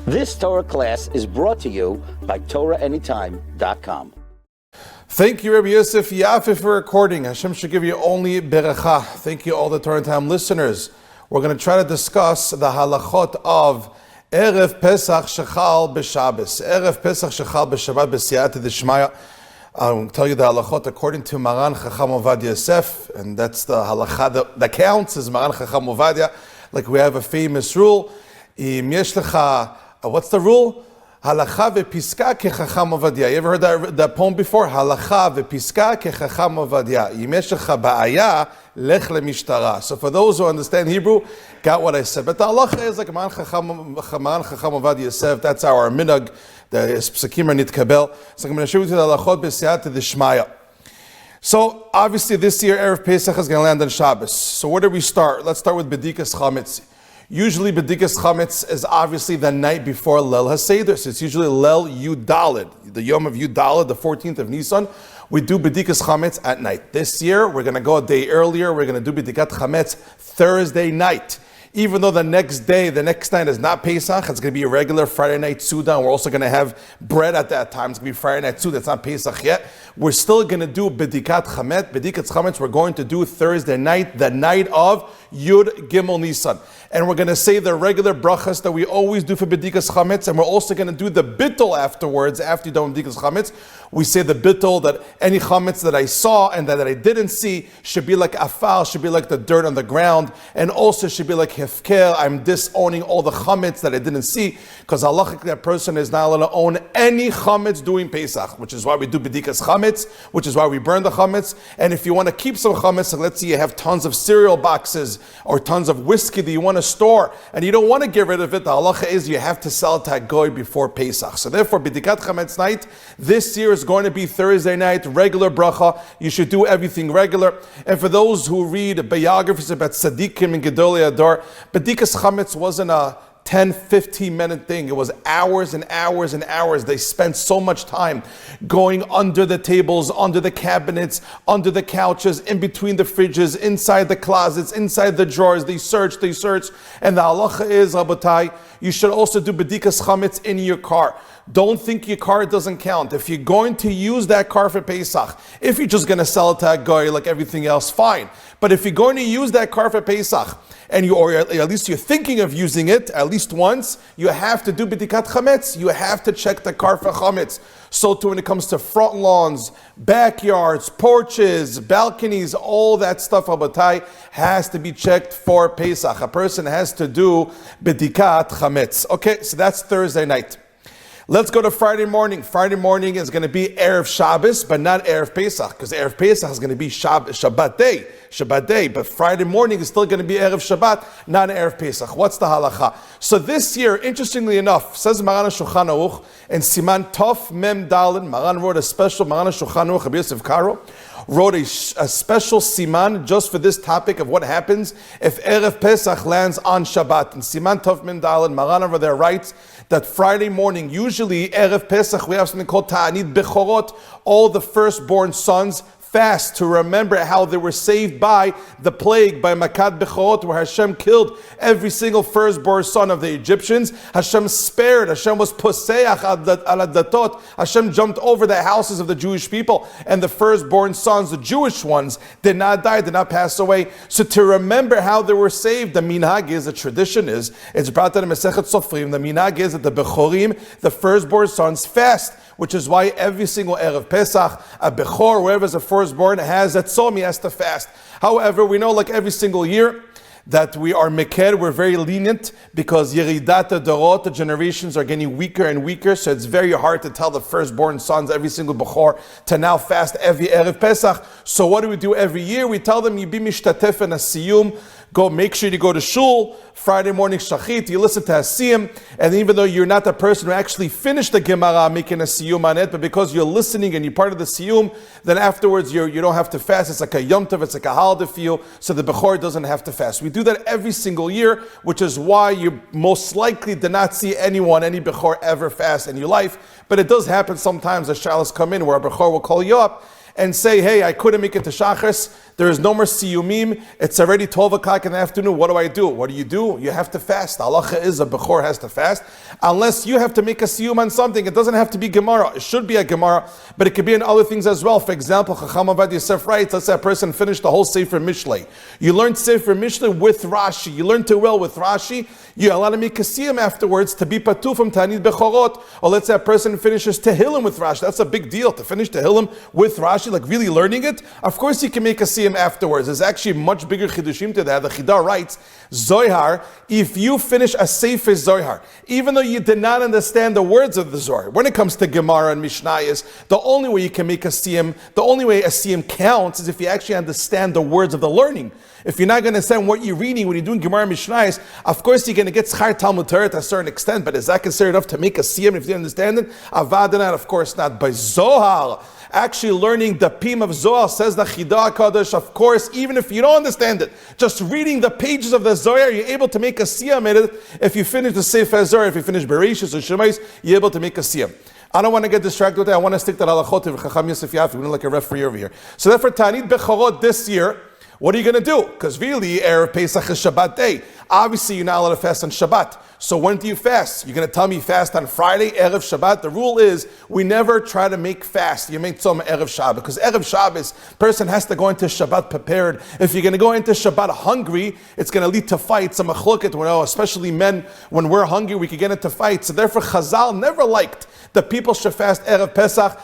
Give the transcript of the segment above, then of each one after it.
This Torah class is brought to you by TorahAnytime.com. Thank you, Rabbi Yosef Yafe, for recording. Hashem should give you only bracha. Thank you, all the Torah Time listeners. We're going to try to discuss the halachot of Erev Pesach Shechal b'Shabbos. Erev Pesach Shechal b'Shabbat b'Siyata d'Shmaya. I'll tell you the halachot according to Maran Chacham Ovadia Yosef, and that's the halacha that counts as Maran Chacham Ovadia. Like we have a famous rule. What's the rule? Halacha vepiska kechacham Ovadia. You ever heard that poem before? Halacha vepiska kechacham Ovadia. Yimeshecha ba'aya lech lemishtara. So for those who understand Hebrew, got what I said. But the halacha is like Maran Chacham Ovadia Yosef. That's our minhag. The poskim are nitkabel. So I'm going to show you the halachot b'siyata d'shmaya. So obviously this year Erev Pesach is going to land on Shabbos. So where do we start? Let's start with Bedikat Chametz. Usually Bedikat Chametz is obviously the night before Leil HaSeder. So it's usually Leil Yud Daled, the Yom of Yud Daled, the 14th of Nisan. We do Bedikat Chametz at night. This year we're going to go a day earlier. We're going to do Bedikat Chametz Thursday night. Even though the next night is not Pesach, it's going to be a regular Friday night Suda, and we're also going to have bread at that time. It's going to be Friday night Suda, it's not Pesach yet. We're still going to do Bedikat Chametz. Bedikat Chametz we're going to do Thursday night, the night of Yud Gimel Nisan. And we're going to say the regular brachas that we always do for Bedikat Chametz, and we're also going to do the bittul afterwards, after you're done with Bedikat Chametz. We say the bittul, that any chametz that I saw and that I didn't see should be like afal, should be like the dirt on the ground, and also should be like hefker. I'm disowning all the chametz that I didn't see, because halachically that person is not allowed to own any chametz doing Pesach, which is why we do Bedikas Chametz, which is why we burn the chametz. And if you want to keep some chametz, like let's say you have tons of cereal boxes or tons of whiskey that you want to store, and you don't want to get rid of it, the halacha is you have to sell it to a goy before Pesach. So therefore, Bedikat Chametz night this year is going to be Thursday night, regular bracha. You should do everything regular. And for those who read biographies about tzaddikim and gedolei hador, Bedikas Chametz wasn't a 10, 15-minute thing. It was hours and hours and hours. They spent so much time going under the tables, under the cabinets, under the couches, in between the fridges, inside the closets, inside the drawers. They searched. And the halacha is, Rabotai, you should also do Bedikas Chametz in your car. Don't think your car doesn't count. If you're going to use that car for Pesach, if you're just going to sell it to a guy like everything else, fine. But if you're going to use that car for Pesach, or at least you're thinking of using it at least once, you have to do Bedikat Chametz. You have to check the car for Chametz. So too when it comes to front lawns, backyards, porches, balconies, all that stuff, Rabotai, has to be checked for Pesach. A person has to do Bedikat Chametz. Okay, so that's Thursday night. Let's go to Friday morning. Friday morning is going to be Erev Shabbos, but not Erev Pesach, because Erev Pesach is going to be Shabbat day. But Friday morning is still going to be Erev Shabbat, not Erev Pesach. What's the halacha? So this year, interestingly enough, says Maran Shulchan Aruch and Siman Taf Mem Daled, Maran wrote a special, Maran Shulchan Aruch, Rabbi Yosef Karo, wrote a special siman just for this topic of what happens if Erev Pesach lands on Shabbat. And Siman Taf Mem Daled, Maran over there writes that Friday morning, usually Erev Pesach, we have something called Ta'anit Bechorot. All the firstborn sons fast to remember how they were saved by the plague, by Bedikat Bechorot, where Hashem killed every single firstborn son of the Egyptians. Hashem spared. Hashem was poseach al datot. Hashem jumped over the houses of the Jewish people, and the firstborn sons, the Jewish ones, did not die, did not pass away. So to remember how they were saved, the minhag is, the tradition is, it's brought down in Masechet Sofrim, the minhag is that the Bechorim, the firstborn sons, fast, which is why every single Erev Pesach, a Bechor, whoever is a firstborn, has a tzom, he has to fast. However, we know like every single year that we are meker, we're very lenient, because Yeridat Dorot, the generations are getting weaker and weaker, so it's very hard to tell the firstborn sons, every single Bechor, to now fast every Erev Pesach. So what do we do every year? We tell them, Yibi mishtatef and asiyum, go, make sure you go to shul, Friday morning shachit, you listen to Hasiyim, and even though you're not the person who actually finished the Gemara making a siyum on it, but because you're listening and you're part of the siyum, then afterwards you don't have to fast. It's like a yom tov, it's like a holiday for you, so the Bechor doesn't have to fast. We do that every single year, which is why you most likely did not see any Bechor ever fast in your life, but it does happen sometimes as shalos come in where a Bechor will call you up, and say, hey, I couldn't make it to Shachris, there is no more siyumim, it's already 12 o'clock in the afternoon, what do? What do? You have to fast. The halacha is a Bechor has to fast, unless you have to make a siyum on something. It doesn't have to be Gemara. It should be a Gemara, but it could be in other things as well. For example, Chacham Avad Yosef writes, let's say a person finished the whole Sefer Mishlei. You learned Sefer Mishlei with Rashi. You learned too well with Rashi. You're allowed to make a siyum afterwards to be patu from Ta'anit Bechorot. Or let's say a person finishes Tehillim with Rashi. That's a big deal to finish Tehillim with Rashi, like really learning it. Of course you can make a siyum afterwards. There's actually much bigger chidushim to that. The Chida writes, Zohar, if you finish a Sefer Zohar, even though you did not understand the words of the Zohar, when it comes to Gemara and Mishnayos, the only way you can make a siyum, the only way a siyum counts is if you actually understand the words of the learning. If you're not going to understand what you're reading when you're doing Gemara and Mishnayos, of course you're going to get schar Talmud Torah to a certain extent, but is that considered enough to make a siyum if you understand it? Avadanat, of course not. By Zohar, actually learning the Pim of Zohar, says the Chida Kadosh, of course, even if you don't understand it, just reading the pages of the Zohar, you're able to make a siyum in it. If you finish the Sefer Zohar, if you finish Bereshis or Shemais, you're able to make a siyum. I don't want to get distracted with that. I want to stick to the halachot of Chacham Yosef Yafi. We're like a referee over here. So therefore, Ta'anit Bechorot this year, what are you going to do? Because really, Erev Pesach is Shabbat day. Obviously, you're not allowed to fast on Shabbat. So when do you fast? You're going to tell me you fast on Friday, Erev Shabbat? The rule is, we never try to make fast. You make tzom Erev Shabbat. Because Erev Shabbos, person has to go into Shabbat prepared. If you're going to go into Shabbat hungry, it's going to lead to fights. Especially men, when we're hungry, we can get into fights. So therefore, Chazal never liked the people should fast Erev Pesach,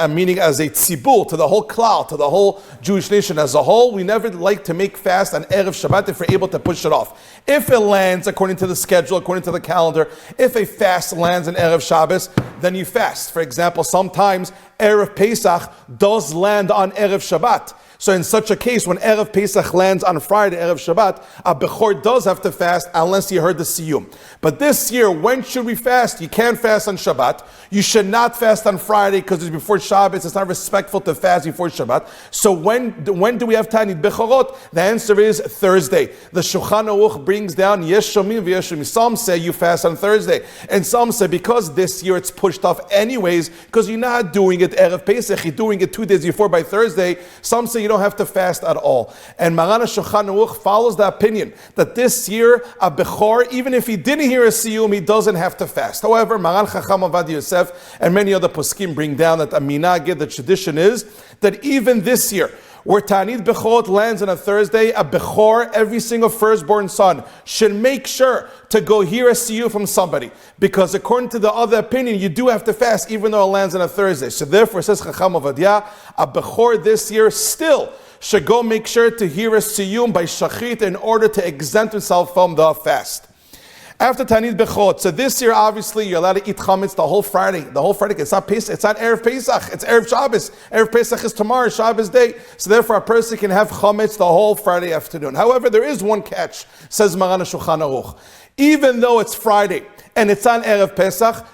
meaning as a tzibur, to the whole klal, to the whole Jewish nation as a whole. We never like to make fast on Erev Shabbat if we're able to push it off. If it lands according to the schedule, according to the calendar, if a fast lands in Erev Shabbos, then you fast. For example, sometimes Erev Pesach does land on Erev Shabbat. So in such a case, when Erev Pesach lands on Friday, Erev Shabbat, a Bechor does have to fast unless he heard the siyum. But this year, when should we fast? You can't fast on Shabbat. You should not fast on Friday because it's before Shabbos. It's not respectful to fast before Shabbat. So when do we have Ta'anit Bechorot? The answer is Thursday. The Shulchan Aruch brings down Yesh Shomim v'Yesh Shomim. Some say you fast on Thursday. And some say because this year it's pushed off anyways, because you're not doing it Erev Pesach, you're doing it 2 days before by Thursday. Some say you don't have to fast at all. And Maran Shulchan Aruch follows the opinion that this year a Bechor, even if he didn't hear a siyum, he doesn't have to fast. However, Maran Chacham Avad Yosef and many other poskim bring down that a minhag, the tradition is that even this year, where Ta'anit Bechorot lands on a Thursday, a Bechor, every single firstborn son, should make sure to go hear a siyur from somebody. Because according to the other opinion, you do have to fast even though it lands on a Thursday. So therefore, says Chacham Ovadia, a Bechor this year still should go make sure to hear a siyum by shachit in order to exempt himself from the fast. After Ta'anit Bechorot, so this year obviously you're allowed to eat chametz the whole Friday. The whole Friday, it's not Pesach, it's not Erev Pesach, it's Erev Shabbos. Erev Pesach is tomorrow, Shabbos day. So therefore a person can have chametz the whole Friday afternoon. However, there is one catch, says Maran Shulchan Aruch. Even though it's Friday and it's on Erev Pesach,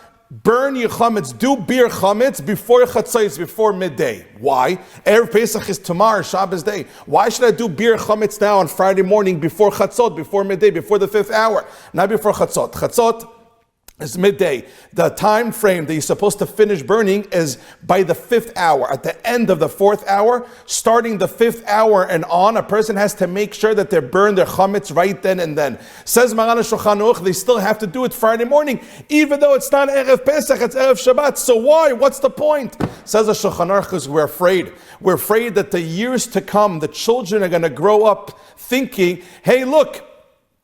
burn your chametz, do beer chametz before chatzos, before midday. Why? Erev Pesach is tomorrow, Shabbos day. Why should I do beer chametz now on Friday morning before chatzot, before midday, before the 5th hour? Not before chatzot. Chatzot is midday. The time frame that you're supposed to finish burning is by the 5th hour. At the end of the 4th hour, starting the 5th hour and on, a person has to make sure that they burn their chametz right then and then. Says Maran Shulchan Aruch, they still have to do it Friday morning, even though it's not Erev Pesach, it's Erev Shabbat. So why? What's the point? Says the Shulchan Aruch, because we're afraid. We're afraid that the years to come, the children are going to grow up thinking, hey, look,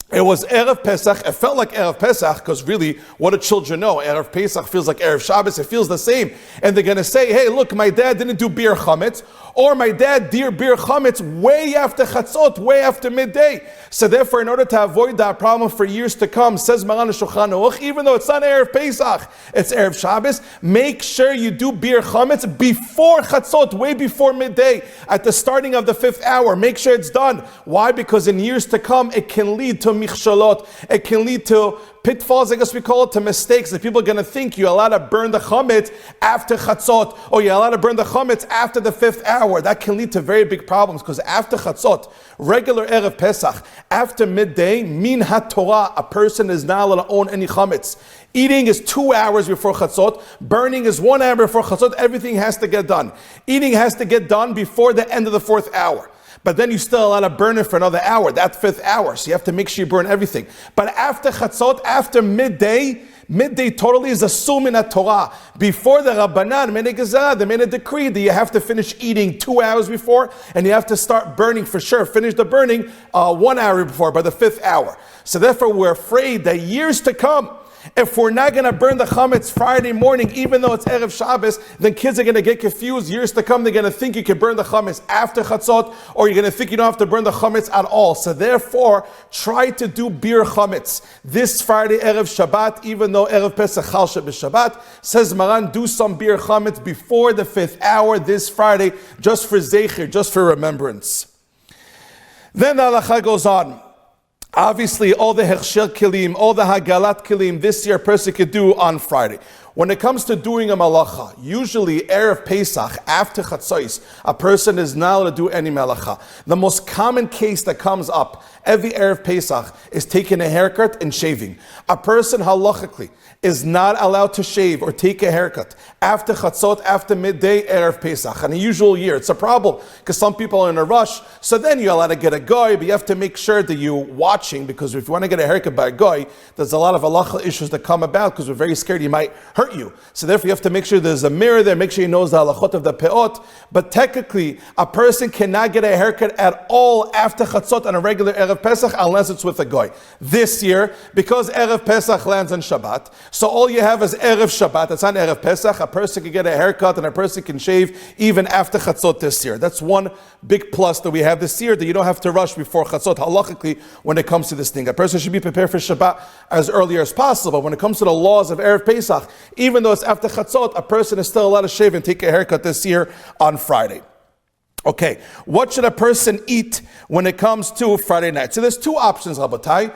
it was Erev Pesach. It felt like Erev Pesach because really, what do children know? Erev Pesach feels like Erev Shabbos. It feels the same. And they're going to say, hey, look, my dad didn't do beer chametz. Or my dad did beer chametz way after chatzot, way after midday. So therefore, in order to avoid that problem for years to come, says Maran Shulchan Aruch, even though it's not Erev Pesach, it's Erev Shabbos, make sure you do beer chametz before chatzot, way before midday, at the starting of the 5th hour. Make sure it's done. Why? Because in years to come, it can lead to michshalot. It can lead to pitfalls, I guess we call it, to mistakes that people are going to think you're allowed to burn the chametz after chatzot, or you're allowed to burn the chametz after the 5th hour. That can lead to very big problems, because after chatzot, regular Erev Pesach, after midday, min ha-Torah, a person is not allowed to own any chametz. Eating is 2 hours before chatzot. Burning is 1 hour before chatzot. Everything has to get done. Eating has to get done before the end of the 4th hour. But then you still allowed to burn it for another hour, that 5th hour. So you have to make sure you burn everything. But after chatzot, after midday totally is assuming a Torah. Before the Rabbanan, they made a decree that you have to finish eating 2 hours before, and you have to start burning for sure. Finish the burning 1 hour before, by the 5th hour. So therefore we're afraid that years to come, if we're not going to burn the chametz Friday morning, even though it's Erev Shabbos, then kids are going to get confused. Years to come, they're going to think you can burn the chametz after chatzot, or you're going to think you don't have to burn the chametz at all. So therefore, try to do bir chametz this Friday, Erev Shabbat, even though Erev Pesach chal Shabbat. Says Maran, do some bir chametz before the 5th hour this Friday, just for zecher, just for remembrance. Then the halacha goes on. Obviously, all the hechsher kilim, all the hagalat kilim, this year a person could do on Friday. When it comes to doing a malacha, usually Erev Pesach, after Chatzos, a person is not allowed to do any malacha. The most common case that comes up every Erev Pesach is taking a haircut and shaving. A person halachically is not allowed to shave or take a haircut after Chatzot, after midday, Erev Pesach. In a usual year, it's a problem because some people are in a rush. So then you're allowed to get a guy, but you have to make sure that you're watching, because if you want to get a haircut by a guy, there's a lot of halacha issues that come about because we're very scared he might hurt you. So therefore you have to make sure there's a mirror there, make sure he knows the halachot of the peot. But technically, a person cannot get a haircut at all after Chatzot on a regular Erev Pesach unless it's with a guy. This year, because Erev Pesach lands on Shabbat, so all you have is Erev Shabbat, it's not Erev Pesach. A person can get a haircut and a person can shave even after Chatzot this year. That's one big plus that we have this year, that you don't have to rush before Chatzot halachically when it comes to this thing. A person should be prepared for Shabbat as early as possible. But when it comes to the laws of Erev Pesach, even though it's after Chatzot, a person is still allowed to shave and take a haircut this year on Friday. Okay, what should a person eat when it comes to Friday night? So there's two options, Rabotai.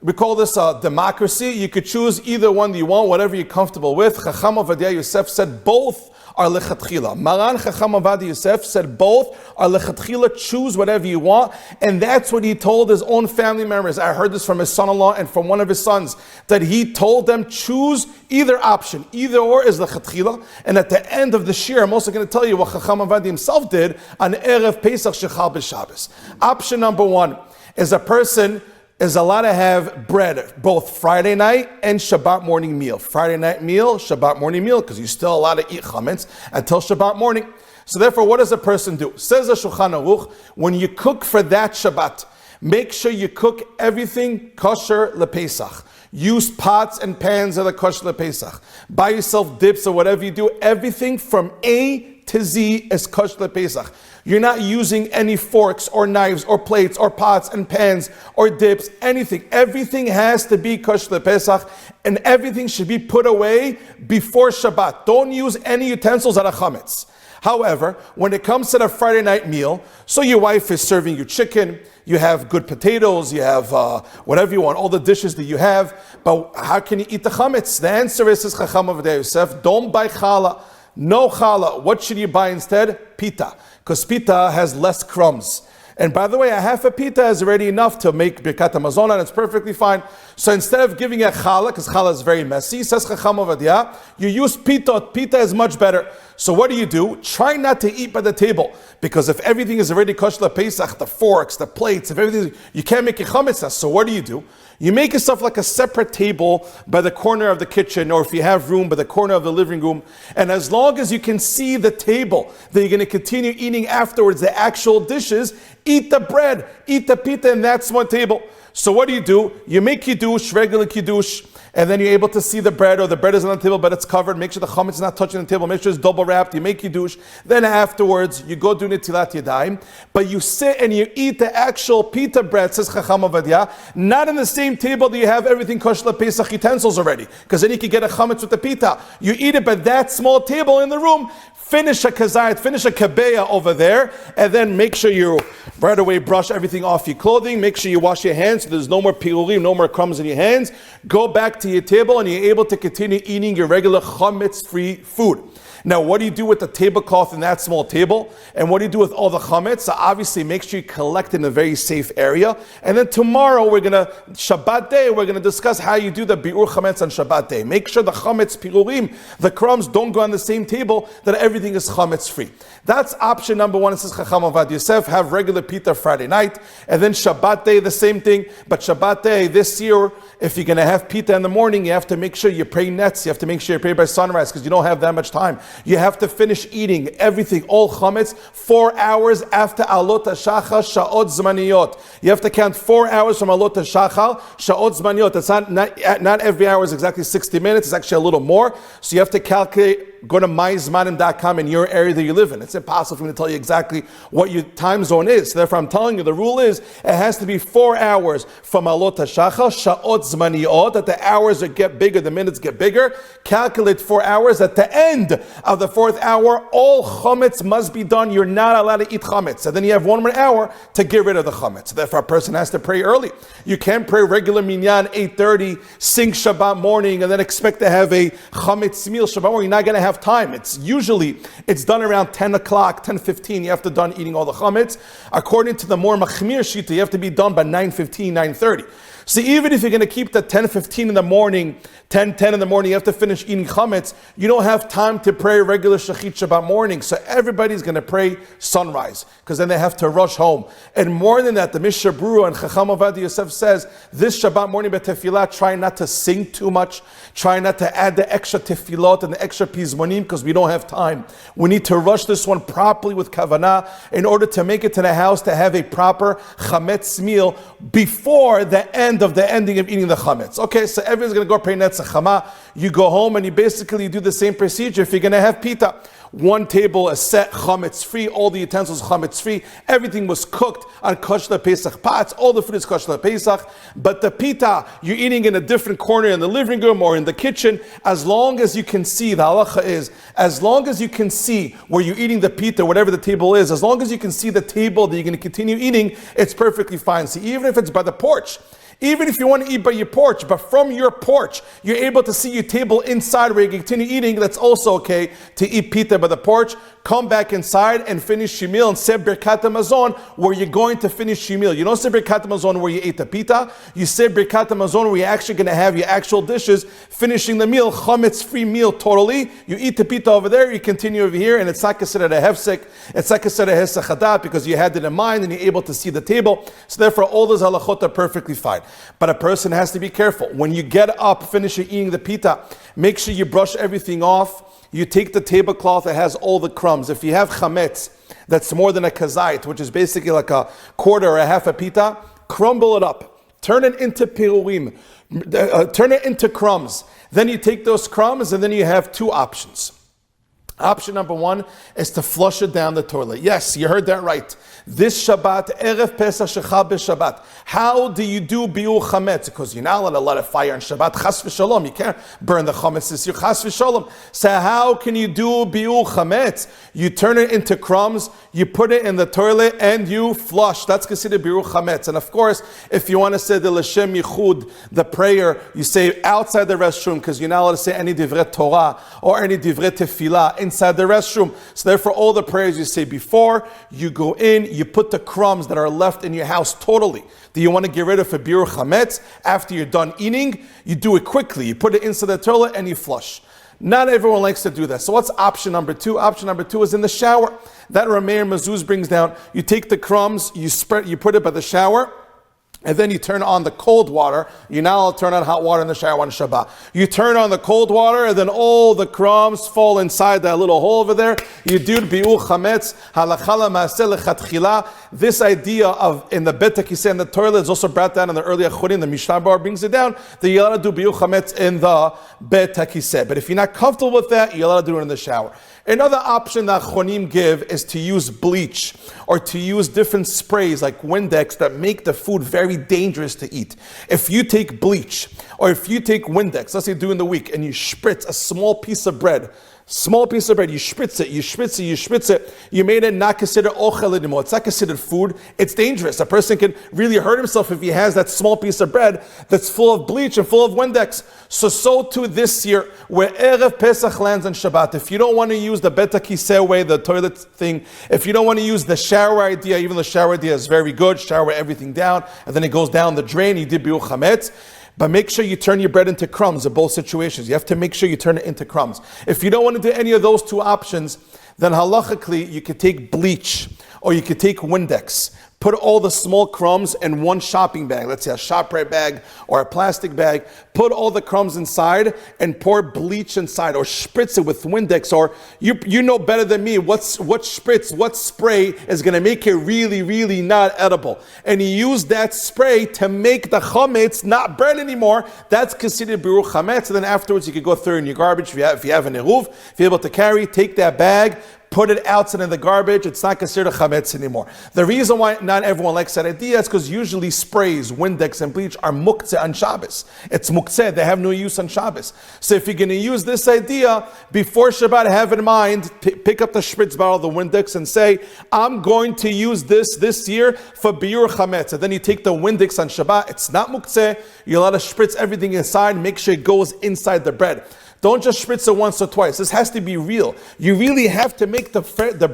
We call this a democracy. You could choose either one that you want, whatever you're comfortable with. Chacham Ovadia Yosef said both are lechatchila. Maran Chacham Ovadia Yosef said both are lechatchila. Choose whatever you want. And that's what he told his own family members. I heard this from his son-in-law and from one of his sons, that he told them choose either option. Either or is lechatchila. And at the end of the shiur, I'm also going to tell you what Chacham Ovadia himself did on Erev Pesach Shechal B'Shabbos. Option number one is a person is allowed to have bread both Friday night and Shabbat morning meal. Friday night meal, Shabbat morning meal, because you're still allowed to eat chametz until Shabbat morning. So therefore, what does a person do? Says the Shulchan Aruch, when you cook for that Shabbat, make sure you cook everything kosher lePesach. Use pots and pans that are kosher lePesach. Buy yourself dips or whatever you do. Everything from A to Z is kosher lePesach. You're not using any forks or knives or plates or pots and pans or dips, anything. Everything has to be kosher lePesach, and everything should be put away before Shabbat. Don't use any utensils that are chametz. However, when it comes to the Friday night meal, so your wife is serving you chicken, you have good potatoes, you have whatever you want, all the dishes that you have, but how can you eat the chametz? The answer is, says Chacham Ovadia Yosef, don't buy challah. No challah. What should you buy instead? Pita. Because pita has less crumbs. And by the way, a half a pita is already enough to make Bedikat Chametz, and it's perfectly fine. So instead of giving a challah, because challah is very messy, says Chacham Ovadia, you use pita. Pita is much better. So what do? Try not to eat by the table, because if everything is already kosher lePesach, the forks, the plates, if everything, you can't make a chametz. So what do? You make yourself like a separate table by the corner of the kitchen, or if you have room, by the corner of the living room. And as long as you can see the table that you're going to continue eating afterwards, the actual dishes, eat the bread, eat the pita, and that's one table. So what do? You make kiddush, regular kiddush, and then you're able to see the bread, or the bread is on the table, but it's covered. Make sure the chametz is not touching the table. Make sure it's double wrapped. You make kiddush. Then afterwards, you go do netilat yadayim, but you sit and you eat the actual pita bread, says Chacham Ovadia, not in the same table that you have everything kosher lePesach utensils already, because then you can get a chametz with the pita. You eat it by that small table in the room. finish a kazayat, finish a kabeya over there, and then make sure you right away brush everything off your clothing. Make sure you wash your hands so there's no more pirurim, no more crumbs in your hands. Go back to your table and you're able to continue eating your regular chametz-free food. Now, what do you do with the tablecloth in that small table? And what do you do with all the chametz? So obviously, make sure you collect in a very safe area. And then tomorrow, Shabbat day, we're going to discuss how you do the bi'ur chametz on Shabbat day. Make sure the chametz pirurim, the crumbs, don't go on the same table, that everything is chametz free. That's option number one. It says Chacham Avad Yosef, have regular pita Friday night. And then Shabbat day, the same thing. But Shabbat day, this year, if you're going to have pita in the morning, you have to make sure you pray nets. You have to make sure you pray by sunrise because you don't have that much time. You have to finish eating everything, all chametz, 4 hours after alot hashachar, sha'ot zmaniyot. You have to count 4 hours from alot hashachar, sha'ot zmaniyot. It's not every hour is exactly 60 minutes. It's actually a little more. So you have to calculate. Go to myzmanim.com in your area that you live in. It's impossible for me to tell you exactly what your time zone is. So therefore, I'm telling you, the rule is it has to be 4 hours from alot hashachar, sha'ot zmaniyot, that the hours get bigger, the minutes get bigger. Calculate 4 hours. At the end of the 4th hour, all chametz must be done. You're not allowed to eat chametz. So then you have 1 more hour to get rid of the chametz. So therefore, a person has to pray early. You can't pray regular minyan, 8:30, sing Shabbat morning, and then expect to have a chametz meal Shabbat morning. You're not going to have time. It's done around 10 o'clock, 10:15. You have to done eating all the chametz. According to the more machmir shita, you have to be done by 9:15, 9:30. So even if you're going to keep the 10:15 in the morning, 10:10 in the morning, you have to finish eating chametz. You don't have time to pray regular shachit Shabbat morning. So everybody's going to pray sunrise because then they have to rush home. And more than that, the Mishnah Berurah and Chacham Avad Yosef says this Shabbat morning betefillah, try not to sing too much. Try not to add the extra tefillot and the extra pizmonim because we don't have time. We need to rush this one properly with kavanah in order to make it to the house to have a proper chametz meal before the ending of eating the chametz. Okay, so everyone's going to go pray netzach. You go home and you basically do the same procedure if you're going to have pita. 1 table is set chametz free, all the utensils chametz free. Everything was cooked on kosher Pesach pots. All the food is kosher Pesach. But the pita, you're eating in a different corner in the living room or in the kitchen. As long as you can see, the halacha is, as long as you can see where you're eating the pita, whatever the table is, as long as you can see the table that you're going to continue eating, it's perfectly fine. See, even if it's by the porch, even if you want to eat by your porch, but from your porch, you're able to see your table inside where you can continue eating, that's also okay to eat pita by the porch. Come back inside and finish your meal and say Bedikat Chametz where you're going to finish your meal. You don't say Bedikat Chametz where you ate the pita. You say Bedikat Chametz where you're actually going to have your actual dishes, finishing the meal, chametz-free meal totally. You eat the pita over there, you continue over here, and it's not considered a hefsek. It's not considered a hesach hadat because you had it in mind and you're able to see the table. So therefore, all those halachot are perfectly fine. But a person has to be careful. When you get up, finish eating the pita, make sure you brush everything off. You take the tablecloth that has all the crumbs. If you have chametz, that's more than a kazait, which is basically like a quarter or a half a pita, crumble it up. Turn it into pirurim. Turn it into crumbs. Then you take those crumbs and then you have 2 options. Option number 1 is to flush it down the toilet. Yes, you heard that right. This Shabbat, Erev Pesach Shechal B'Shabbat. How do you do bi'ur chametz? Because you're not allowed to light a fire on Shabbat. Chas v'shalom. You can't burn the chametz this year. Chas v'shalom. So how can you do bi'ur chametz? You turn it into crumbs, you put it in the toilet, and you flush. That's considered bi'ur chametz. And of course, if you want to say the L'Shem Yichud, the prayer, you say outside the restroom because you're not allowed to say any divrei Torah or any divrei tefillah inside the restroom. So therefore, all the prayers you say before, you go in, you put the crumbs that are left in your house totally. Do you want to get rid of a bi'ur chametz? After you're done eating, you do it quickly. You put it into the toilet and you flush. Not everyone likes to do that. So what's option number 2? Option number 2 is in the shower. That Rameir Mazuz brings down. You take the crumbs, you put it by the shower, and then you turn on the cold water. You're not allowed to turn on hot water in the shower on Shabbat. You turn on the cold water, and then all the crumbs fall inside that little hole over there. You do bi'ur chametz, halakha ma'aseh lechatchila. This idea of in the bedikah in the toilet is also brought down in the early achurim. The Mishnah Bar brings it down that you're allowed to do bi'ur chametz in the bedikah. But if you're not comfortable with that, you're allowed to do it in the shower. Another option that Chonim give is to use bleach or to use different sprays like Windex that make the food very dangerous to eat. If you take bleach or if you take Windex, let's say during the week, and you spritz a small piece of bread, Small piece of bread, you spritz it. You made it not considered ochel anymore. It's not considered food. It's dangerous. A person can really hurt himself if he has that small piece of bread that's full of bleach and full of Windex. So too this year, where Erev Pesach lands on Shabbat, if you don't want to use the bedikah way, the toilet thing, if you don't want to use the shower idea, even the shower idea is very good, shower everything down, and then it goes down the drain, you did Bedikat Chametz. But make sure you turn your bread into crumbs in both situations. You have to make sure you turn it into crumbs. If you don't want to do any of those two options, then halachically you could take bleach or you could take Windex. Put all the small crumbs in one shopping bag, let's say a ShopRite bag or a plastic bag. Put all the crumbs inside and pour bleach inside, or spritz it with Windex. Or you know better than me what spritz, what spray is going to make it really, really not edible. And you use that spray to make the chametz not bread anymore. That's considered biruch chametz. And then afterwards you can go throw it in your garbage if you have an eruv. If you're able to carry, take that bag, put it outside in the garbage. It's not considered chametz anymore. The reason why not everyone likes that idea is because usually sprays, Windex, and bleach are muktzeh on Shabbos. It's muktzeh. They have no use on Shabbos. So if you're going to use this idea, before Shabbat, have in mind, pick up the spritz bottle, the Windex, and say, I'm going to use this year for biur chametz. And then you take the Windex on Shabbat. It's not muktzeh. You're allowed to spritz everything inside. Make sure it goes inside the bread. Don't just spritz it once or twice. This has to be real. You really have to make the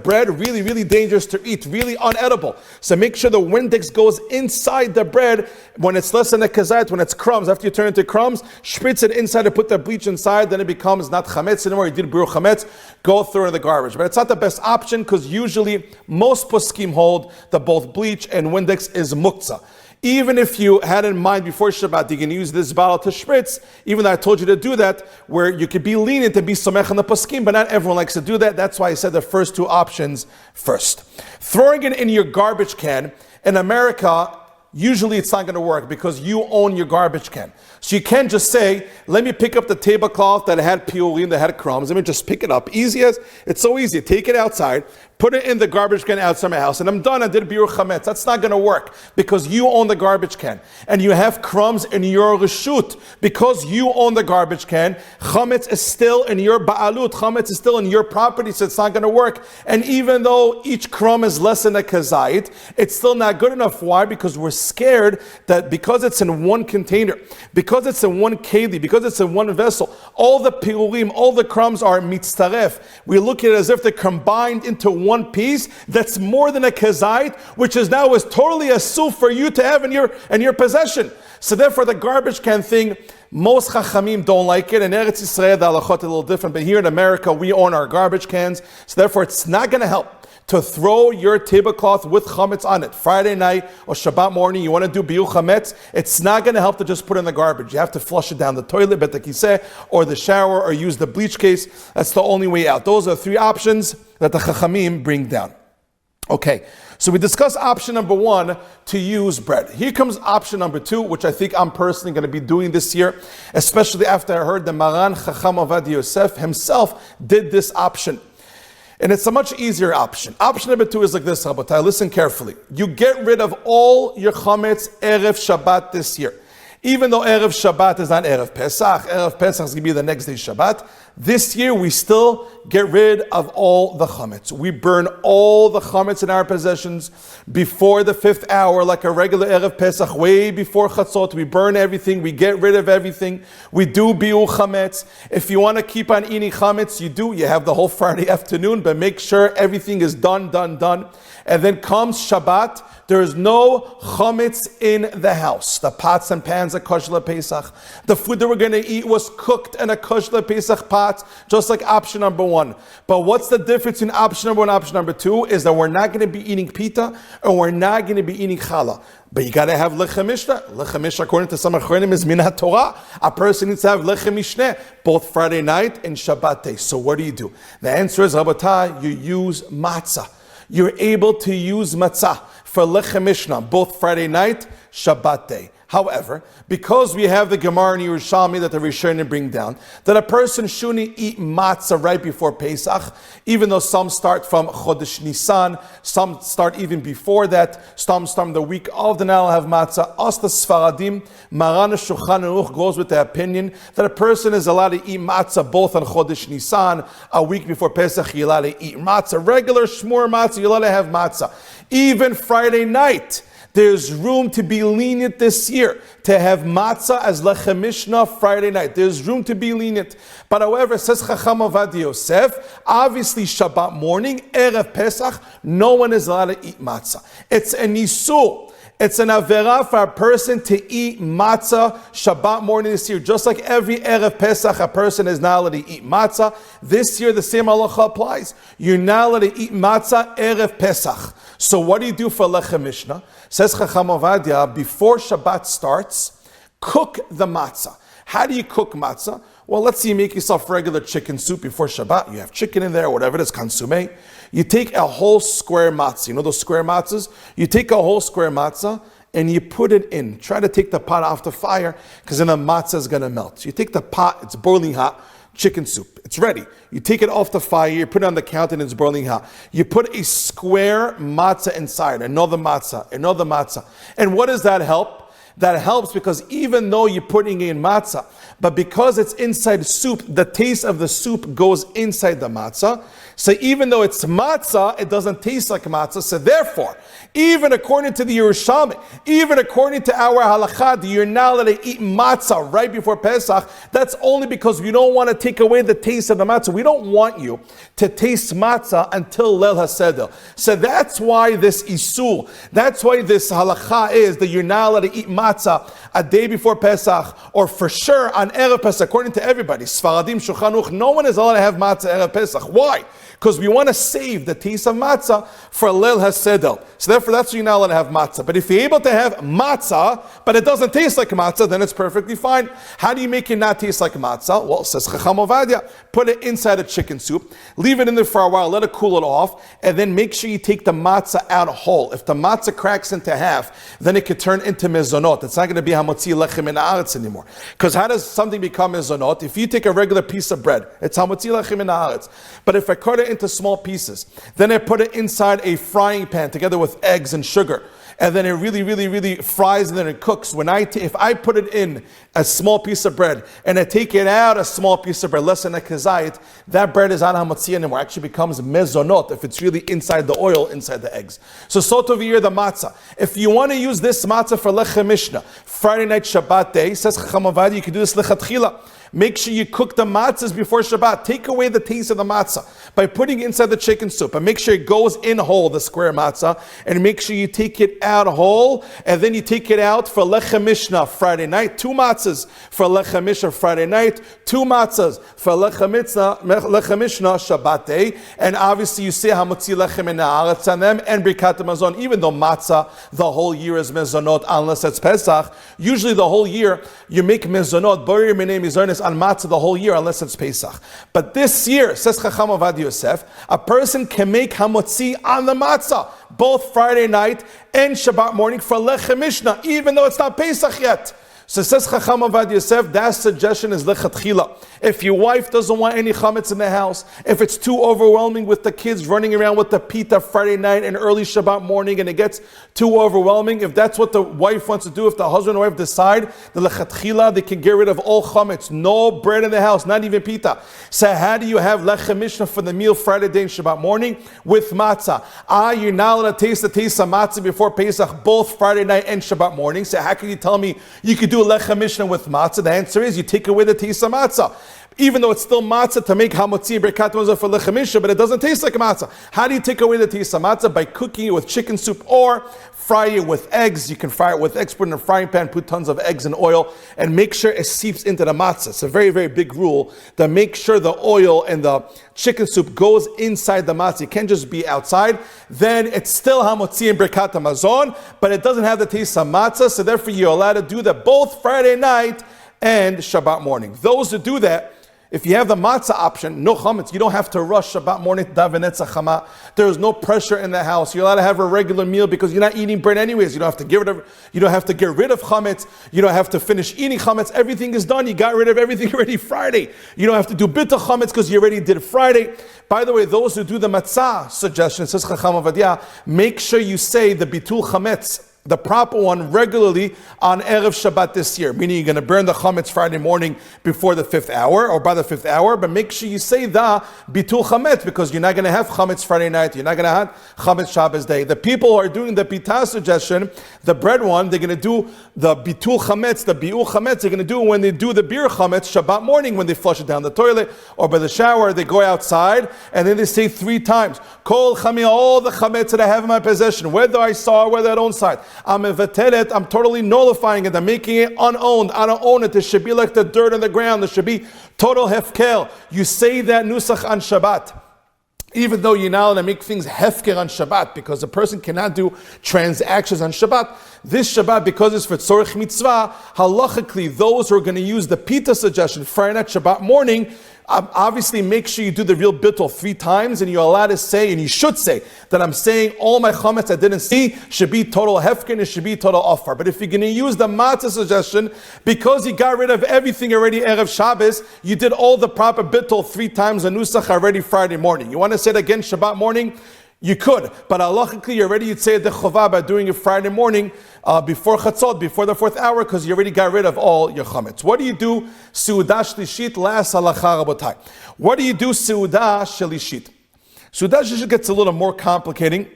bread really, really dangerous to eat, really unedible. So make sure the Windex goes inside the bread when it's less than a kazait, when it's crumbs. After you turn it to crumbs, spritz it inside and put the bleach inside. Then it becomes not chametz anymore. You did biur chametz. Go throw it in the garbage. But it's not the best option because usually most poskim hold that both bleach and Windex is muktzah. Even if you had in mind before Shabbat, you can use this bottle to spritz, even though I told you to do that, where you could be lenient and be somech on the poskim, but not everyone likes to do that. That's why I said the first two options first. Throwing it in your garbage can, in America, usually it's not going to work because you own your garbage can. So you can't just say, let me pick up the tablecloth that had shiurim, that had crumbs. Let me just pick it up. It's so easy. Take it outside, put it in the garbage can outside my house, and I'm done. I did biur chametz. That's not going to work because you own the garbage can. And you have crumbs in your reshut. Because you own the garbage can, chametz is still in your ba'alut. Chametz is still in your property, so it's not going to work. And even though each crumb is less than a kazait, it's still not good enough. Why? Because we're scared that because it's in one container, because it's in one keli, because it's in one vessel, all the pirulim, all the crumbs are mitzaref. We look at it as if they're combined into one piece that's more than a kazait, which is now is totally a suf for you to have in your possession. So therefore the garbage can thing, most chachamim don't like it. In Eretz Yisrael, the halachot are a little different, but here in America, we own our garbage cans. So therefore it's not going to help to throw your tablecloth with chametz on it. Friday night or Shabbat morning, you want to do biur chametz, it's not going to help to just put it in the garbage. You have to flush it down the toilet, bedikah, or the shower, or use the bleach case. That's the only way out. Those are three options that the chachamim bring down. Okay, so we discussed option number one, to use bread. Here comes option number two, which I think I'm personally going to be doing this year, especially after I heard the Maran Chacham Ovadia Yosef himself did this option. And it's a much easier option. Option number two is like this, Rabotai. Listen carefully. You get rid of all your chametz Erev Shabbat this year. Even though Erev Shabbat is not Erev Pesach, Erev Pesach is going to be the next day Shabbat. This year we still get rid of all the chametz. We burn all the chametz in our possessions before the 5th hour, like a regular Erev Pesach, way before Chatzot. We burn everything. We get rid of everything. We do biur chametz. If you want to keep on eating chametz, you do. You have the whole Friday afternoon, but make sure everything is done. And then comes Shabbat. There is no chametz in the house. The pots and pans are kosher Pesach. The food that we're going to eat was cooked in a kosher Pesach pot, just like option number one. But what's the difference between option number one and option number two is that we're not going to be eating pita and we're not going to be eating challah. But you got to have lechem mishneh. Lechem mishneh, according to some achronim, is minat Torah. A person needs to have lechem mishneh both Friday night and Shabbat day. So what do? The answer is, Rabotai, you use matzah. You're able to use matzah for lechem mishneh both Friday night, Shabbat day. However, because we have the Gemara in Yerushalmi that the Rishonim bring down, that a person shouldn't eat matzah right before Pesach, even though some start from Chodesh Nisan, some start even before that, some start the week of the Nile have matzah. Us the Sfaradim, Maran Shulchan Aruch goes with the opinion that a person is allowed to eat matzah both on Chodesh Nisan, a week before Pesach, you're allowed to eat matzah, regular shmur matzah, you're allowed to have matzah. Even Friday night, there's room to be lenient this year, to have matzah as lechem mishnah Friday night. There's room to be lenient. But however, says Chacham Ovadia Yosef, obviously Shabbat morning, Erev Pesach, no one is allowed to eat matzah. It's an isur. It's an avera for a person to eat matzah Shabbat morning this year. Just like every Erev Pesach, a person is not allowed to eat matzah. This year, the same halacha applies. You're not allowed to eat matzah Erev Pesach. So what do you do for lechem mishnah? Says Chacham Ovadia, before Shabbat starts, cook the matzah. How do you cook matzah? Well, let's say you make yourself regular chicken soup before Shabbat. You have chicken in there, whatever it is, consomme. You take a whole square matzah. You know those square matzahs? You take a whole square matzah and you put it in. Try to take the pot off the fire because then the matzah is going to melt. So you take the pot, it's boiling hot, chicken soup. It's ready. You take it off the fire, you put it on the counter and it's boiling hot. You put a square matzah inside, another matzah. And what does that help? That helps because even though you're putting in matzah, but because it's inside soup, the taste of the soup goes inside the matzah. So even though it's matzah, it doesn't taste like matzah. So therefore, even according to the Yerushalmi, even according to our halachot, you're not allowed to eat matzah right before Pesach. That's only because we don't want to take away the taste of the matzah. We don't want you to taste matzah until Leil HaSeder. So that's why this isur, that's why this halakha is that you're not allowed to eat matzah a day before Pesach, or for sure on Erev Pesach, according to everybody. Sfaradim, Shulchan Aruch, no one is allowed to have matzah Erev Pesach. Why? Because we want to save the taste of matzah for Leil HaSeder. So therefore, that's why you're not allowed to have matzah. But if you're able to have matzah, but it doesn't taste like matzah, then it's perfectly fine. How do you make it not taste like matzah? Well, says Chacham Ovadia, put it inside a chicken soup, leave it in there for a while, let it cool it off, and then make sure you take the matzah out whole. If the matzah cracks into half, then it could turn into mezonot. It's not going to be hamotzi lechem in haaretz anymore. Because how does something become mezonot? If you take a regular piece of bread, it's hamotzi lechem in haaretz. But if I cut it into small pieces, then I put it inside a frying pan together with eggs and sugar, and then it really fries and then it cooks. If I put it in a small piece of bread and I take it out a small piece of bread, less than a kezayit, that bread is not hamotzi anymore. It actually becomes mezonot if it's really inside the oil, inside the eggs. So tov year the matzah. If you want to use this matzah for lechem mishnah, Friday night Shabbat day, says Chacham Ovadia, you can do this lechatchila. Make sure you cook the matzahs before Shabbat. Take away the taste of the matzah by putting it inside the chicken soup. And make sure it goes in whole, the square matzah. And make sure you take it out whole. And then you take it out for lechem mishnah Friday night. 2 matzahs for lechem mishnah Friday night. 2 matzahs for lechem mishnah Shabbat day. And obviously you say hamotzi lechem in haaretz on them and brikat mazon. Even though matzah the whole year is mezonot unless it's Pesach. Usually the whole year you make mezonot. Borir minei mizonis on matzah the whole year unless it's Pesach. But this year, says Chacham Ovadia Yosef, a person can make hamotzi on the matzah, both Friday night and Shabbat morning for lechem mishnah, even though it's not Pesach yet. So says Chacham Ovadia Yosef, that suggestion is lechatchila. If your wife doesn't want any chametz in the house, if it's too overwhelming with the kids running around with the pita Friday night and early Shabbat morning and it gets too overwhelming, if that's what the wife wants to do, if the husband and wife decide, the lechatchila, they can get rid of all chametz, no bread in the house, not even pita. So how do you have lechem mishnah for the meal Friday day and Shabbat morning with matzah? You're not allowed to taste the taste of matzah before Pesach, both Friday night and Shabbat morning. So how can you tell me you could do lechem mishnah with matzah? The answer is you take away the taste of matzah. Even though it's still matzah to make hamotzi bedikat mazon for lechem mishnah, but it doesn't taste like matzah. How do you take away the taste of matzah? By cooking it with chicken soup or fry it with eggs. You can fry it with eggs, put it in a frying pan, put tons of eggs and oil, and make sure it seeps into the matzah. It's a very big rule to make sure the oil and the chicken soup goes inside the matzah. It can't just be outside. Then it's still hamotzi and bedikat mazon, but it doesn't have the taste of matzah, so therefore you're allowed to do that both Friday night and Shabbat morning. Those who do that, If you have the matzah option, no chametz. You don't have to rush Shabbat morning to daven netzach chama. There's no pressure in the house. You're allowed to have a regular meal because you're not eating bread anyways. You don't have to get rid of. You don't have to get rid of chametz. You don't have to finish eating chametz. Everything is done. You got rid of everything already Friday. You don't have to do bittul chametz because you already did Friday. By the way, those who do the matzah suggestion, says Chacham Ovadia, make sure you say the bittul chametz, the proper one, regularly on Erev Shabbat this year. Meaning you're going to burn the chametz Friday morning before the 5th hour or by the 5th hour, but make sure you say the bittul chametz because you're not going to have chametz Friday night. You're not going to have chametz Shabbos day. The people who are doing the pitah suggestion, the bread one, they're going to do the bittul chametz, the bi'ul chametz, they're going to do when they do the bir chametz Shabbat morning when they flush it down the toilet or by the shower. They go outside and then they say 3 times, Kol chami, all the chametz that I have in my possession, whether I saw or whether I don't saw it, I'm totally nullifying it. I'm making it unowned. I don't own it. There should be like the dirt on the ground. There should be total hefker. You say that nusach on Shabbat. Even though you're not allowed to make things hefker on Shabbat, because a person cannot do transactions on Shabbat. This Shabbat, because it's for tzorich mitzvah, halachically, those who are going to use the pita suggestion Friday night Shabbat morning, obviously make sure you do the real bittul 3 times, and you're allowed to say, and you should say, that I'm saying all my chametz I didn't see should be total hefker, it should be total offer. But if you're going to use the matzah suggestion, because you got rid of everything already Erev Shabbos, you did all the proper bittul 3 times on nusach already Friday morning. You want to say it again Shabbat morning? You could, but halachically already you'd say the chovah by doing it Friday morning before chatzot, before the 4th hour, because you already got rid of all your chametz. What do you do? Seudah shlishit, last halacha rabotai. What do you do? Seudah shlishit. Seudah shlishit gets a little more complicating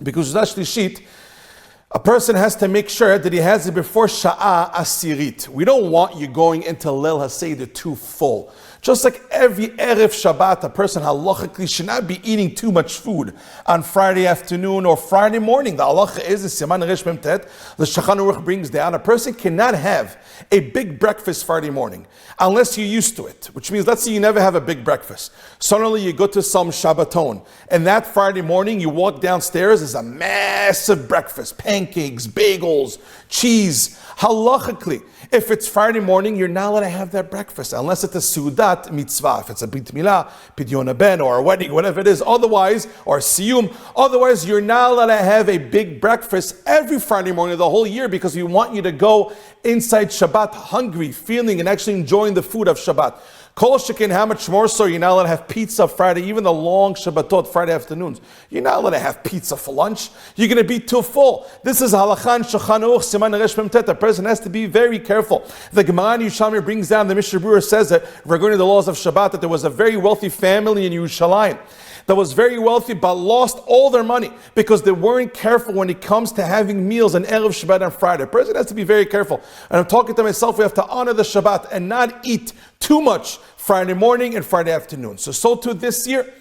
because seudah shlishit, a person has to make sure that he has it before Sha'ah Asirit. We don't want you going into Leil HaSeder too full. Just like every Erev Shabbat, a person halachically should not be eating too much food on Friday afternoon or Friday morning. The halacha is, the Siman Taf Mem Daled, the Shulchan Aruch brings down, a person cannot have a big breakfast Friday morning unless you're used to it. Which means, let's say you never have a big breakfast. Suddenly you go to some Shabbaton, and that Friday morning you walk downstairs, there's a massive breakfast, pancakes, bagels, cheese. Halachically, if it's Friday morning, you're not allowed to have that breakfast unless it's a Seudat mitzvah. If it's a Brit Milah, Pidyon Ben, or a wedding, whatever it is. Otherwise, or Siyum. Otherwise, you're not allowed to have a big breakfast every Friday morning of the whole year because we want you to go inside Shabbat hungry, feeling and actually enjoying the food of Shabbat. Kol shekin, how much more so you're not allowed to have pizza Friday, even the long Shabbatot Friday afternoons. You're not allowed to have pizza for lunch. You're going to be too full. This is halachan Shulchan Aruch Siman Taf Mem Daled. The person has to be very careful. The Gemara in Yerushalmi brings down, the Mishnah Berurah says that regarding the laws of Shabbat, that there was a very wealthy family in Yerushalayim that was very wealthy but lost all their money because they weren't careful when it comes to having meals on Erev Shabbat and Friday. The person has to be very careful. And I'm talking to myself, we have to honor the Shabbat and not eat too much Friday morning and Friday afternoon. So too this year,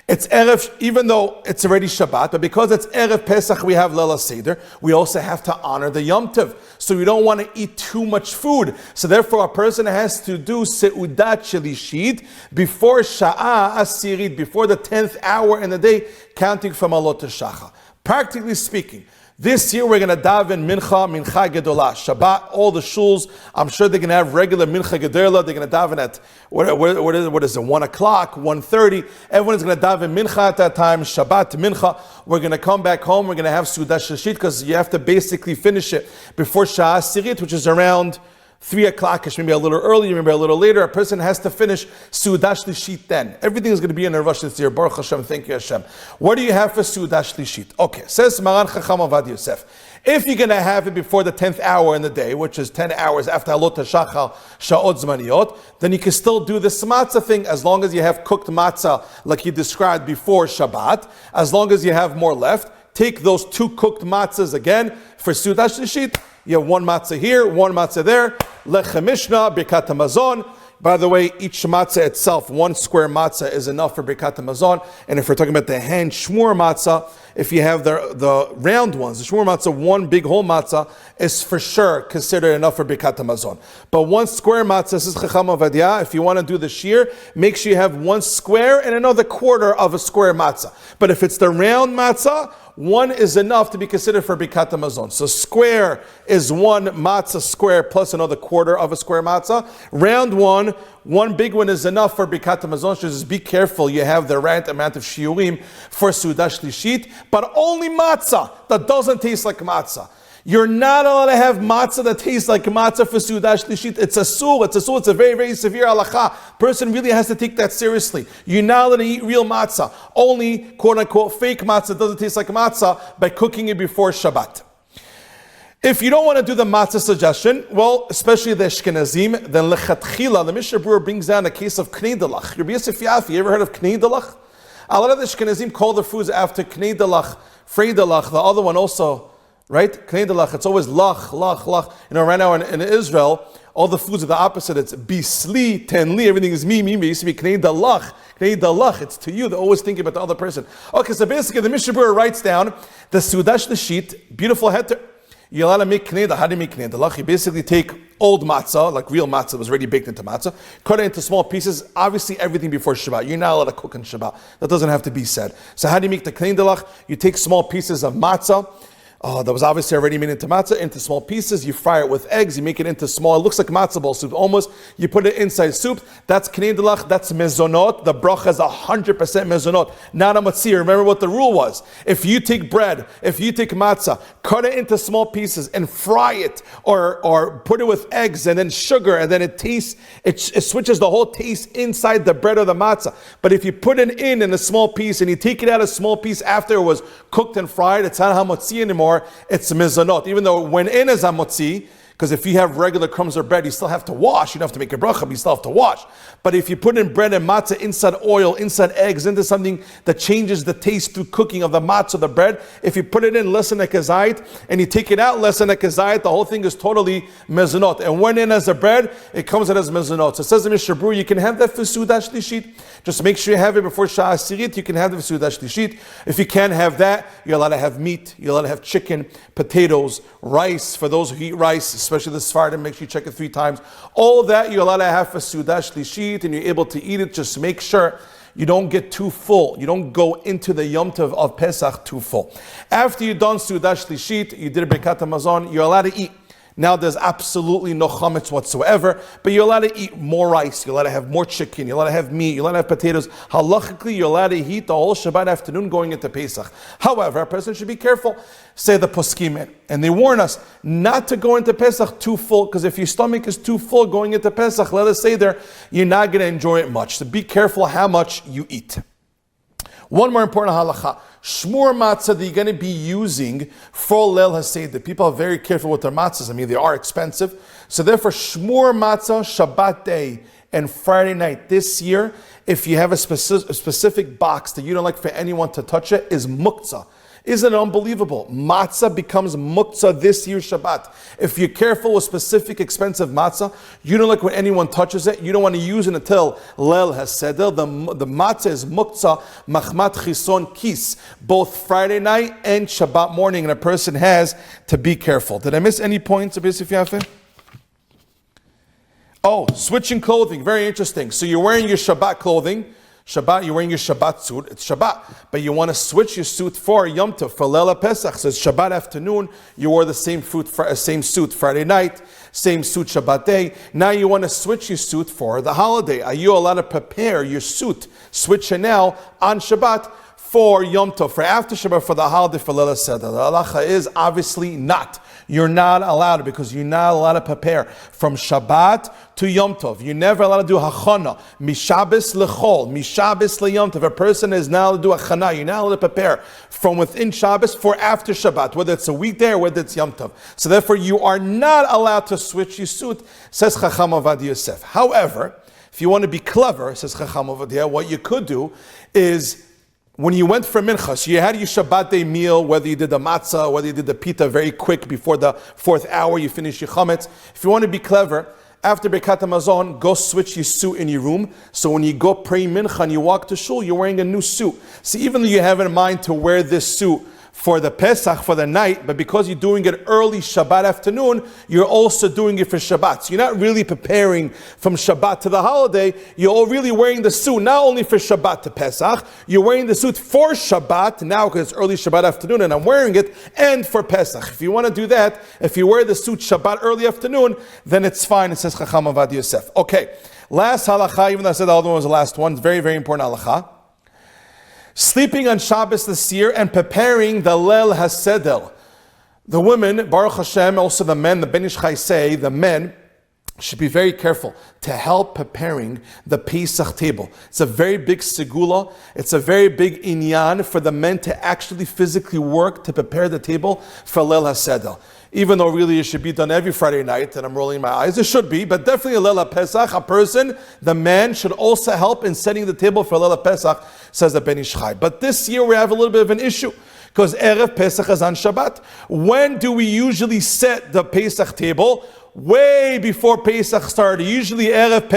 it's Erev, even though it's already Shabbat, but because it's Erev Pesach, we have Leil HaSeder, we also have to honor the Yom Tov. So we don't want to eat too much food. So therefore, a person has to do Seudat Shlishit before Sha'ah Asirit, before the 10th hour in the day, counting from Alot to Shachar. Practically speaking, this year we're going to daven mincha gedolah, Shabbat, all the shuls. I'm sure they're going to have regular mincha gedolah. They're going to daven at, what is it, 1 o'clock, 1:30. Everyone's going to daven mincha at that time, Shabbat mincha. We're going to come back home. We're going to have Seudah Shlishit because you have to basically finish it before Sha'ah Asirit, which is around 3 o'clock, maybe a little earlier, maybe a little later. A person has to finish Seudah Shlishit then. Everything is going to be in a rush this year. Baruch Hashem, thank you Hashem. What do you have for Seudah Shlishit? Okay, says Maran Chacham Avad Yosef. If you're going to have it before the 10th hour in the day, which is 10 hours after Alot HaShachar, Sha'ot Zmaniyot, then you can still do this matzah thing as long as you have cooked matzah like you described before Shabbat. As long as you have more left, take those 2 cooked matzahs again for Seudah Shlishit. You have 1 matzah here, 1 matzah there. Lechem Mishnah, Bedikat Hamazon. By the way, each matzah itself, 1 square matzah is enough for Bedikat Hamazon. And if we're talking about the hand shmur matzah, if you have the round ones, the shmur matzah, 1 big whole matzah is for sure considered enough for Bedikat Hamazon. But 1 square matzah, this is Chacham Ovadia, if you want to do the shiur, make sure you have 1 square and another quarter of a square matzah. But if it's the round matzah, one is enough to be considered for Bedikat Hamazon. So square is one matzah square plus another quarter of a square matzah. Round one big one is enough for Bedikat Hamazon. So just be careful, you have the right amount of shiurim for Suda Shlishit, but only matzah that doesn't taste like matzah. You're not allowed to have matzah that tastes like matzah for Suda Shlishit. It's a sur. It's a very, very severe halacha. Person really has to take that seriously. You're not allowed to eat real matzah. Only, quote unquote, fake matzah that doesn't taste like matzah by cooking it before Shabbat. If you don't want to do the matzah suggestion, well, especially the Ashkenazim, then lechatchila, the Mishnah Berurah brings down a case of knei dalach. Rabbi Yosef Yafi, you ever heard of knei dalach? A lot of the Ashkenazim call the foods after knei dalach, frei dalach, the other one also. Right? Knei dalach, it's always lach. You know, right now in Israel, all the foods are the opposite. It's bisli, tenli, everything is me. It used to be knei dalach. It's to you. They're always thinking about the other person. Okay, so basically the Mishnah Berurah writes down the Suda Shlishit, beautiful heter. You're allowed to make knei dalach. How do you make knei dalach? You basically take old matzah, like real matzah that was already baked into matzah, cut it into small pieces, obviously everything before Shabbat. You're not allowed to cook on Shabbat. That doesn't have to be said. So how do you make the knei dalach? You take small pieces of matzah, that was obviously already made into matzah, into small pieces. You fry it with eggs. You make it into small. It looks like matzah ball soup almost. You put it inside soup. That's knei dalach. That's mezonot. The bracha is 100% mezonot, not a matzir. Remember what the rule was. If you take bread, if you take matzah, cut it into small pieces and fry it, or put it with eggs and then sugar, and then it switches the whole taste inside the bread or the matzah. But if you put it in a small piece and you take it out a small piece after it was cooked and fried, it's not hamotzi anymore. It's mizanot, even though it went in as hamotzi, because if you have regular crumbs or bread, you still have to wash. You don't have to make a bracha, but you still have to wash. But if you put in bread and matzah inside oil, inside eggs, into something that changes the taste through cooking of the matzah, the bread, if you put it in less than a kazait, and you take it out less than a kazait, the whole thing is totally mezonot. And when in as a bread, it comes in as mezonot. So it says in Mishnah Berurah, you can have that for Suda Shlishit. Just make sure you have it before Shah Asirit. You can have the for Suda Shlishit. If you can't have that, you're allowed to have meat, you're allowed to have chicken, potatoes, rice, for those who eat rice, especially the Sephardim, make sure you check it 3 times. All that you're allowed to have for Suda Shlishit, and you're able to eat it. Just make sure you don't get too full. You don't go into the Yom Tov of Pesach too full. After you've done Suda Shlishit, you did a Bedikat Hamazon, you're allowed to eat. Now there's absolutely no chametz whatsoever, but you're allowed to eat more rice, you're allowed to have more chicken, you're allowed to have meat, you're allowed to have potatoes. Halachically, you're allowed to eat the whole Shabbat afternoon going into Pesach. However, a person should be careful, say the poskim, and they warn us not to go into Pesach too full, because if your stomach is too full going into Pesach, let us say there, you're not going to enjoy it much. So be careful how much you eat. One more important halacha. Shmur matzah that you're going to be using for Leil HaSeder. People are very careful with their matzahs. I mean, they are expensive. So therefore, shmur matzah, Shabbat day and Friday night this year, if you have a specific box that you don't like for anyone to touch it, is muktzah. Isn't it unbelievable? Matzah becomes muktzah this year Shabbat. If you're careful with specific expensive matzah, you don't like when anyone touches it, you don't want to use it until Leil HaSeder. The matzah is muktzah, machmat chison kis, both Friday night and Shabbat morning, and a person has to be careful. Did I miss any points, Rabbi Yosef Yafe? Oh, switching clothing, very interesting. So you're wearing your Shabbat clothing, Shabbat, you're wearing your Shabbat suit, it's Shabbat, but you want to switch your suit for Yom Tov, for Leil Pesach. So it's Shabbat afternoon, you wore the same suit Friday night, same suit Shabbat day. Now you want to switch your suit for the holiday. Are you allowed to prepare your suit, switch it now on Shabbat for Yom Tov, for after Shabbat, for the holiday, for Leil HaSeder? The halacha is obviously not. You're not allowed, because you're not allowed to prepare from Shabbat to Yom Tov. You're never allowed to do hachana, mishabes lechol, mishabes leyom Tov. A person is not allowed to do hachana. You're not allowed to prepare from within Shabbos for after Shabbat, whether it's a weekday or whether it's Yom Tov. So therefore, you are not allowed to switch your suit, says Chacham Ovadia Yosef. However, if you want to be clever, says Chacham Ovadia, what you could do is, when you went for mincha, so you had your Shabbat day meal, whether you did the matzah, whether you did the pita very quick before the 4th hour, you finish your chametz. If you want to be clever, after Bedikat Hamazon, go switch your suit in your room. So when you go pray mincha and you walk to shul, you're wearing a new suit. So even though you have in mind to wear this suit for the Pesach, for the night, but because you're doing it early Shabbat afternoon, you're also doing it for Shabbat. So you're not really preparing from Shabbat to the holiday, you're really wearing the suit, not only for Shabbat to Pesach, you're wearing the suit for Shabbat, now because it's early Shabbat afternoon and I'm wearing it, and for Pesach. If you want to do that, if you wear the suit Shabbat early afternoon, then it's fine, it says Chacham Avad Yosef. Okay, last halacha, even though I said the other one was the last one, very, very important halacha. Sleeping on Shabbos this year and preparing the Leil HaSeder. The women, Baruch Hashem, also the men, the Ben Ish Chai say, the men should be very careful to help preparing the Pesach table. It's a very big segula. It's a very big inyan for the men to actually physically work to prepare the table for Leil HaSeder. Even though really it should be done every Friday night, and I'm rolling my eyes, it should be, but definitely a Leil Pesach, a person, the man, should also help in setting the table for Leil Pesach, says the Ben Ish Chai. But this year we have a little bit of an issue, because Erev Pesach is on Shabbat. When do we usually set the Pesach table? Way before Pesach started. Usually Erev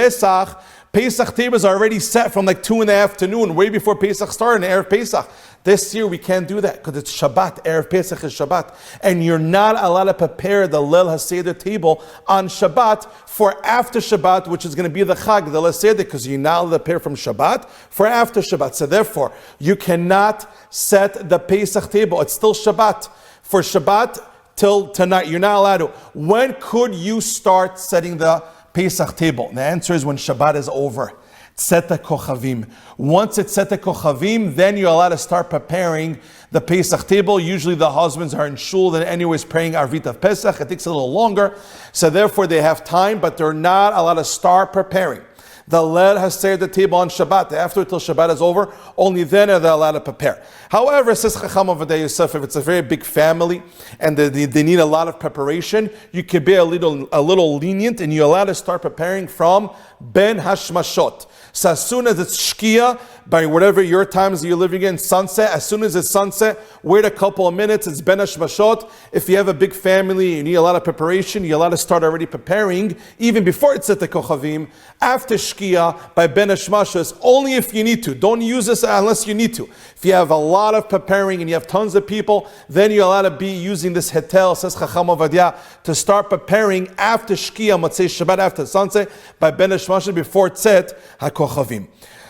Pesach tables are already set from like 2 in the afternoon, way before Pesach started in Erev Pesach. This year we can't do that because it's Shabbat. Erev Pesach is Shabbat. And you're not allowed to prepare the Leil HaSeder table on Shabbat for after Shabbat, which is going to be the Chag, the Leil HaSeder, because you're not allowed to prepare from Shabbat for after Shabbat. So therefore, you cannot set the Pesach table. It's still Shabbat. For Shabbat till tonight, you're not allowed to. When could you start setting the Pesach table? The answer is when Shabbat is over. Set the kochavim. Once it's set the kochavim, then you're allowed to start preparing the Pesach table. Usually the husbands are in shul and anyways praying Arvit of Pesach. It takes a little longer. So therefore they have time, but they're not allowed to start preparing. The Leil HaSeder the table on Shabbat. After till Shabbat is over, only then are they allowed to prepare. However, says Chacham Avad Yosef, if it's a very big family and they need a lot of preparation, you can be a little lenient and you're allowed to start preparing from Ben Hashmashot. So as soon as it's Shkia, by whatever your times you're living in, sunset, as soon as it's sunset, wait a couple of minutes, it's Ben Hashmashot. If you have a big family, you need a lot of preparation, you're allowed to start already preparing, even before it's at the Kochavim, after Shkia, by Ben Hashmashot, only if you need to. Don't use this unless you need to. If you have a lot of preparing and you have tons of people, then you're allowed to be using this hetel, says Chacham Ovadia, to start preparing after Shkia, Motzei Shabbat, after sunset, by Ben Hashmashot, before Tzet HaKochavim.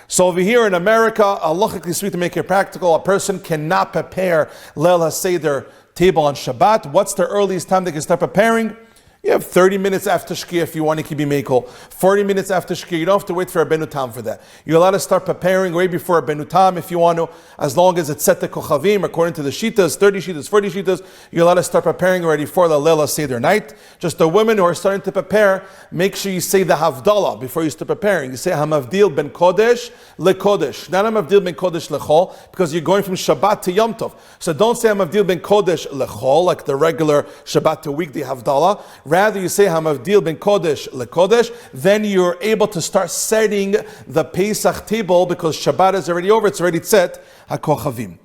So over here in America, halachically speaking, to make it practical, a person cannot prepare Leil HaSeder table on Shabbat. What's the earliest time they can start preparing? You have 30 minutes after Shkia if you want to keep Mekel. 40 minutes after Shkia. You don't have to wait for a Benutam for that. You're allowed to start preparing way before a Benutam if you want to, as long as it's set to Kochavim, according to the Shitas, 30 Shitas, 40 Shitas, you're allowed to start preparing already for the Leil HaSeder night. Just the women who are starting to prepare, make sure you say the Havdalah before you start preparing. You say Hamavdil ben Kodesh leKodesh. Not Hamavdil ben Kodesh lechol, because you're going from Shabbat to Yom Tov. So don't say Hamavdil ben Kodesh lechol, like the regular Shabbat to weekday Havdalah. Rather, you say Hamavdil ben Kodesh leKodesh, then you're able to start setting the Pesach table because Shabbat is already over, it's already set HaKochavim.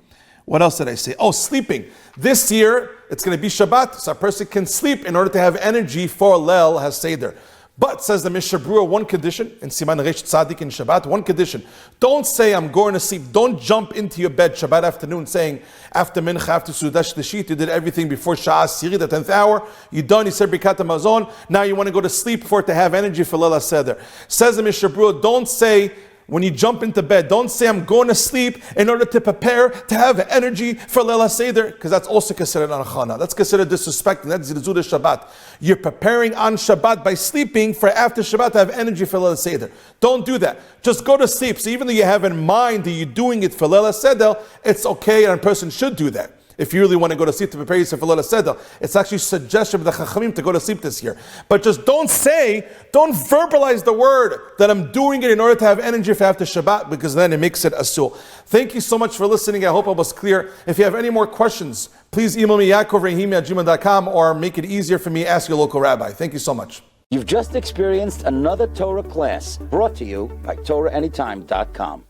What else did I say? Oh, sleeping. This year, it's going to be Shabbat, so a person can sleep in order to have energy for Leil HaSeder. But, says the Mishnah Berurah, one condition, in Siman Resh Tzadik in Shabbat, one condition. Don't say, I'm going to sleep. Don't jump into your bed Shabbat afternoon saying, after Mincha, after Sudash Lishit, you did everything before Sha'as Siri, the 10th hour. You're done, you said Bedikat Hamazon. Now you want to go to sleep for it to have energy for Leil HaSeder. Says the Mishnah Berurah, don't say, when you jump into bed, don't say, I'm going to sleep in order to prepare to have energy for Leil HaSeder, because that's also considered anachana. That's considered disrespecting. That's zilzul Shabbat. You're preparing on Shabbat by sleeping for after Shabbat to have energy for Leil HaSeder. Don't do that. Just go to sleep. So even though you have in mind that you're doing it for Leil HaSeder, it's okay and a person should do that. If you really want to go to sleep to prepare yourself for Leil HaSeder, it's actually suggestion of the Chachamim to go to sleep this year. But just don't verbalize the word that I'm doing it in order to have energy for after Shabbat, because then it makes it asur. Thank you so much for listening. I hope I was clear. If you have any more questions, please email me yakovrahimi@gmail.com or make it easier for me, ask your local rabbi. Thank you so much. You've just experienced another Torah class brought to you by TorahAnytime.com.